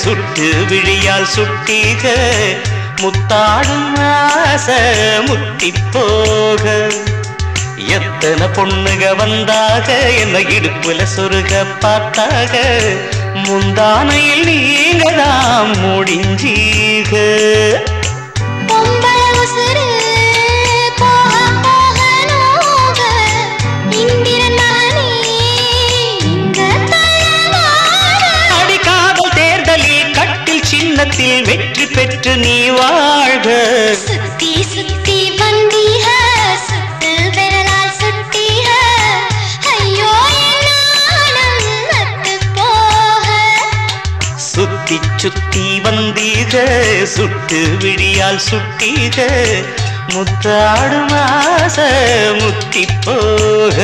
சுட்டு விழியால் சுட்டீக முத்தாடும் ஆசை முத்தி போக எத்தனை பொண்ணுக வந்தாக என்ன இடுப்புல சொருக பார்த்தாக முந்தானையில் நீங்கதான் முடிஞ்சீக அடிக்காதல் தேர்தலில் கட்டில் சின்னத்தில் வெற்றி பெற்று நீ வாழ்க சுத்தி சுத்தி வந்தீக சுத்தி சுத்தி வந்தீக சுட்டு விழியால் சுட்டீக முத்தாடும் ஆசை முத்தி போக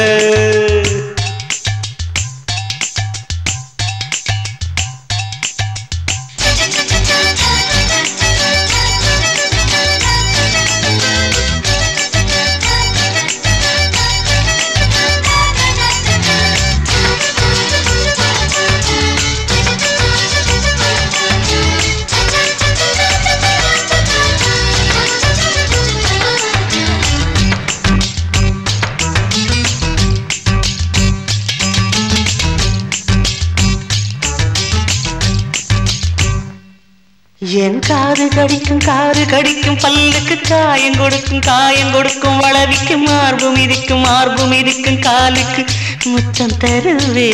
என் காது கடிக்கும் பல்லுக்கு காயம் கொடுக்கும் வளவிக்கும் மார்பு மிதிக்கும் காலுக்கு முத்தம் தருவே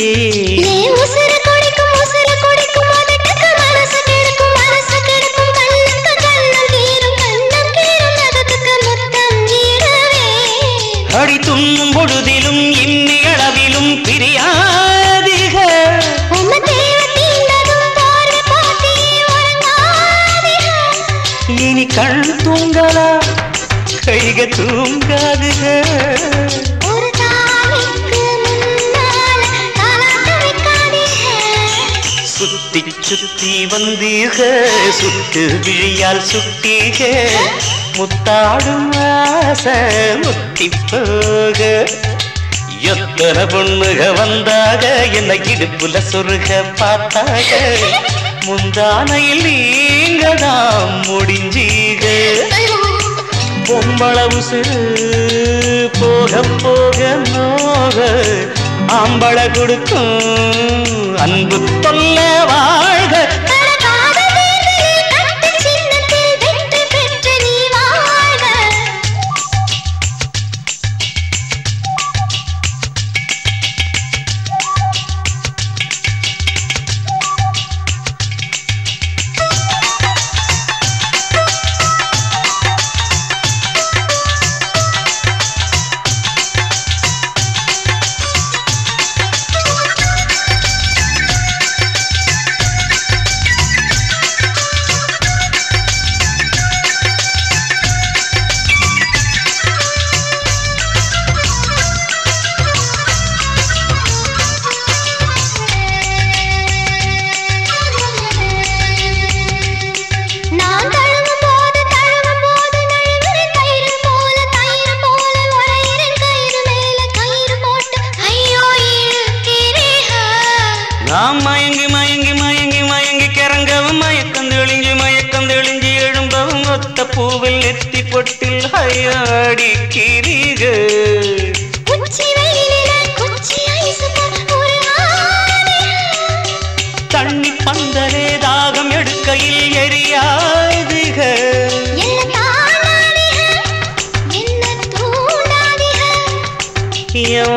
அடி துண்ணும் பொழுதிலும் இன்னி அளவிலும் பிரியாதிக இனி கண் தூங்கலா கைக தூங்காதுக சுத்தி சுத்தி வந்தீக சுட்டு விழியால் சுட்டீக முத்தாடும் ஆசை முத்தி போக எத்தனை பொண்ணுக வந்தாக என்ன இடுப்புல சொருக பார்த்தாக முந்தானையில் நீங்கதான் முடிஞ்சீக பொம்பள உசுறு போக போக நோக ஆம்பள கொடுக்கும் அன்பு தொல்ல வாழ்க நாம் மயங்கி மயங்கி மயங்கி மயங்கி கிறங்கவும் மயக்கம் தெளிஞ்சு எழும்பவும் ஒத்த பூவில் நெத்தி பொட்டில் ஐயாடி கிரிக தண்ணி பந்தலே தாகம் எடுக்கையில் எரியாதுக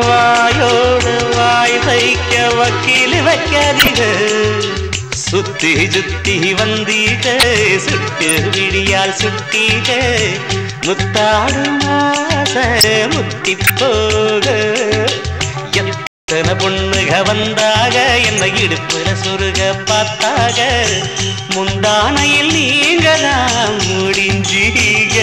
வாயோடு வாய் வைக்க வக்கீல் வைக்காதீக சுத்தி சுத்தி வந்தீக சுட்டு விழியால் சுட்டீக முத்தாடும் ஆசை முத்தி போக எத்தனை பொண்ணுக வந்தாக என்ன இடுப்புல சொருக பார்த்தாக முந்தானையில் நீங்கதான் முடிஞ்சீக